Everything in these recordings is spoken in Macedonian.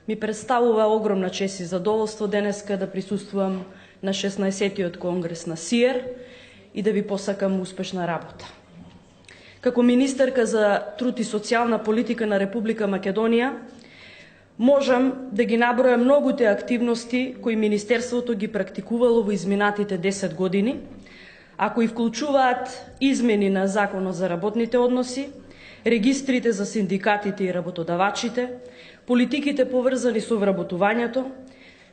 Ми представува огромна чест и задоволство денеска да присуствувам на 16-тиот конгрес на СИЕР и да ви посакам успешна работа. Како министерка за труд и социјална политика на Република Македонија, можам да ги набројам многуте активности кои Министерството ги практикувало во изминатите 10 години, а кои вклучуваат измени на Законот за работните односи, регистрите за синдикатите и работодавачите, политиките поврзани со вработувањето,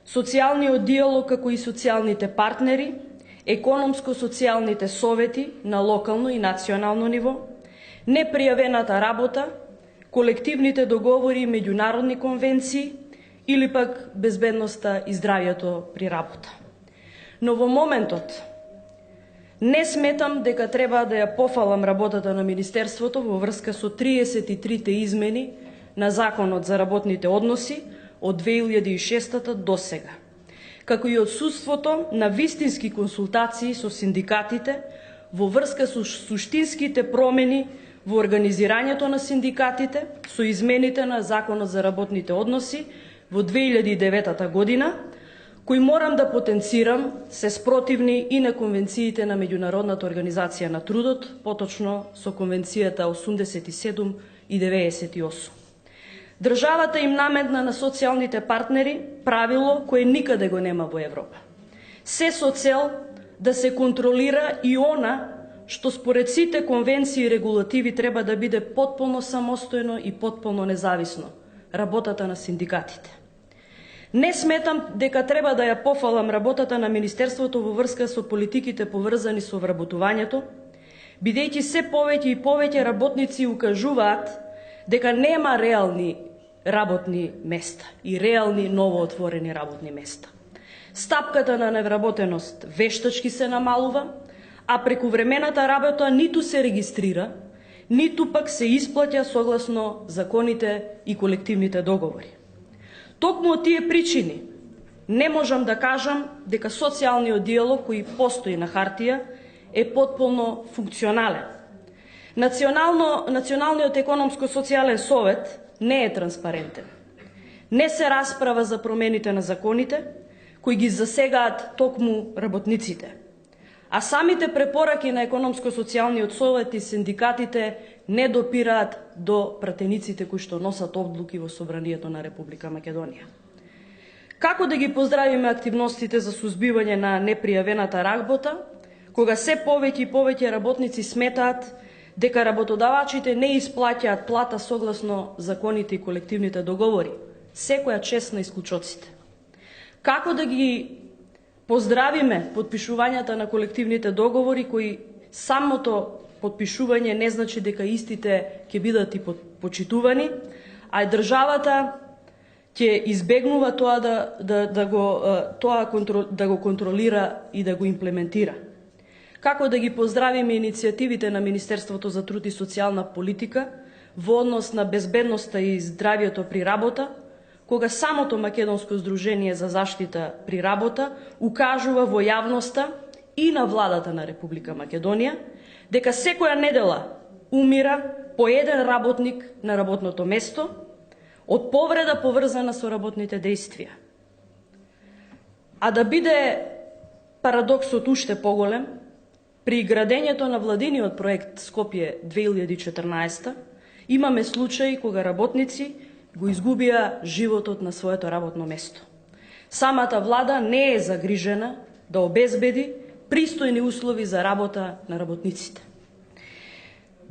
социјалниот диалог како и социјалните партнери, економско-социјалните совети на локално и национално ниво, непријавената работа, колективните договори и меѓународни конвенции или пак безбедноста и здравјето при работа. Но во моментот не сметам дека треба да ја пофалам работата на Министерството во врска со 33 измени на Законот за работните односи од 2006 до сега, како и отсутството на вистински консултации со синдикатите во врска со суштинските промени во организирањето на синдикатите со измените на Законот за работните односи во 2009 година, кои морам да потенцирам се спротивни и на конвенциите на Меѓународната организација на трудот, поточно со конвенцијата 87 и 98. Државата им наметна на социјалните партнери правило кое никаде го нема во Европа. Се со цел да се контролира и она што според сите конвенции и регулативи треба да биде потполно самостојно и потполно независно – работата на синдикатите. Не сметам дека треба да ја пофалам работата на Министерството во врска со политиките поврзани со вработувањето, бидејќи се повеќе и повеќе работници укажуваат дека нема реални работни места и реални новоотворени работни места. Стапката на невработеност вештачки се намалува, а прекувремената работа ниту се регистрира, ниту пак се исплаќа согласно законите и колективните договори. Токму од тие причини не можам да кажам дека социјалниот диалог кој постои на хартија е потполно функционален. Националниот економско-социјален совет не е транспарентен. Не се расправа за промените на законите кои ги засегаат токму работниците. А самите препораки на економско-социјалниот совет и синдикатите не допираат до пратениците кои што носат одлуки во Собранието на Република Македонија. Како да ги поздравиме активностите за сузбивање на непријавената работа, кога се повеќе и повеќе работници сметаат дека работодавачите не исплаќаат плата согласно законите и колективните договори, секоја чест на исклучоците? Како да ги поздравиме подпишувањата на колективните договори кои самото подпишување не значи дека истите ќе бидат и почитувани, а државата ќе избегнува тоа да го контролира и да го имплементира? Како да ги поздравиме иницијативите на Министерството за труд и социјална политика во однос на безбедноста и здравјето при работа, кога самото Македонско здружение за заштита при работа укажува во јавноста и на владата на Република Македонија дека секоја недела умира по еден работник на работното место од повреда поврзана со работните дејствија. А да биде парадоксот уште поголем, при градењето на владиниот проект Скопје 2014 имаме случаи кога работници го изгубија животот на своето работно место. Самата влада не е загрижена да обезбеди пристојни услови за работа на работниците.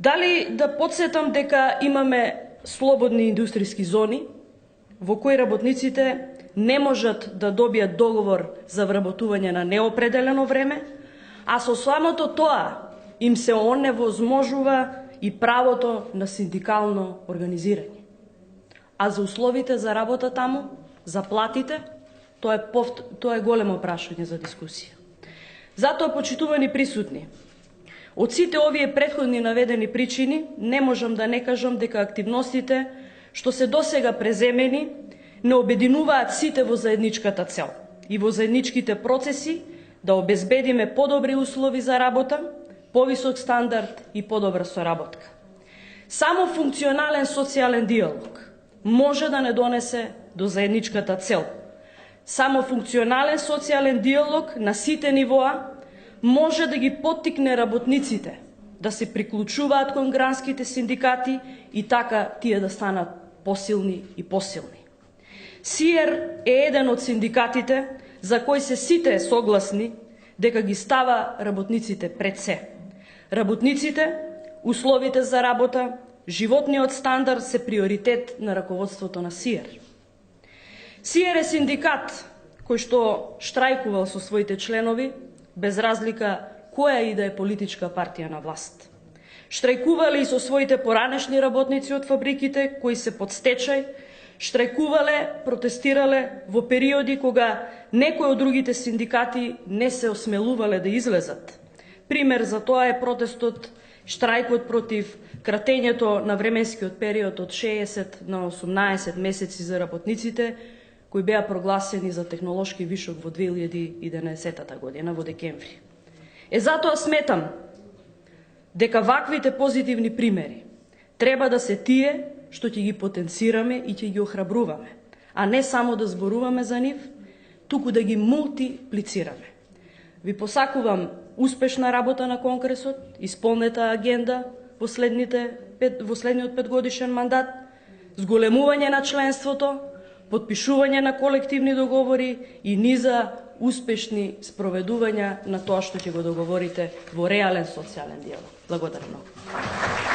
Дали да подсетам дека имаме слободни индустријски зони во кои работниците не можат да добијат договор за вработување на неопределено време, а со самото тоа им се оневозможува и правото на синдикално организирање. А за условите за работа таму, за платите, тоа е големо прашање за дискусија. Затоа, почитувани присутни, од сите овие претходни наведени причини, не можам да не кажам дека активностите што се досега преземени не обединуваат сите во заедничката цел и во заедничките процеси да обезбедиме подобри услови за работа, повисок стандард и подобра соработка. Само функционален социјален диалог, може да не донесе до заедничката цел. Само функционален социјален диалог на сите нивоа може да ги поттикне работниците да се приклучуваат кон гранските синдикати и така тие да станат посилни и посилни. СИЕР е еден од синдикатите за кои се сите согласни дека ги става работниците пред се. Работниците, условите за работа, животниот стандард се приоритет на раководството на СИЕР. СИЕР е синдикат кој што штрајкувал со своите членови без разлика која и да е политичка партија на власт. Штрајкувале и со своите поранешни работници од фабриките кои се под стечај, штрајкувале, протестирале во периоди кога некои од другите синдикати не се осмелувале да излезат. Пример за тоа е протестот, штрајкот против кратењето на временскиот период од 60 на 18 месеци за работниците, кои беа прогласени за технолошки вишок во 2011 година во декември. Затоа сметам дека ваквите позитивни примери треба да се тие што ќе ги потенцираме и ќе ги охрабруваме, а не само да зборуваме за нив, туку да ги мултиплицираме. Ви посакувам успешна работа на Конгресот, исполнета агенда во следниот 5-годишен мандат, зголемување на членството, подпишување на колективни договори и низа успешни спроведувања на тоа што ќе го договорите во реален социјален диалог. Благодарам многу.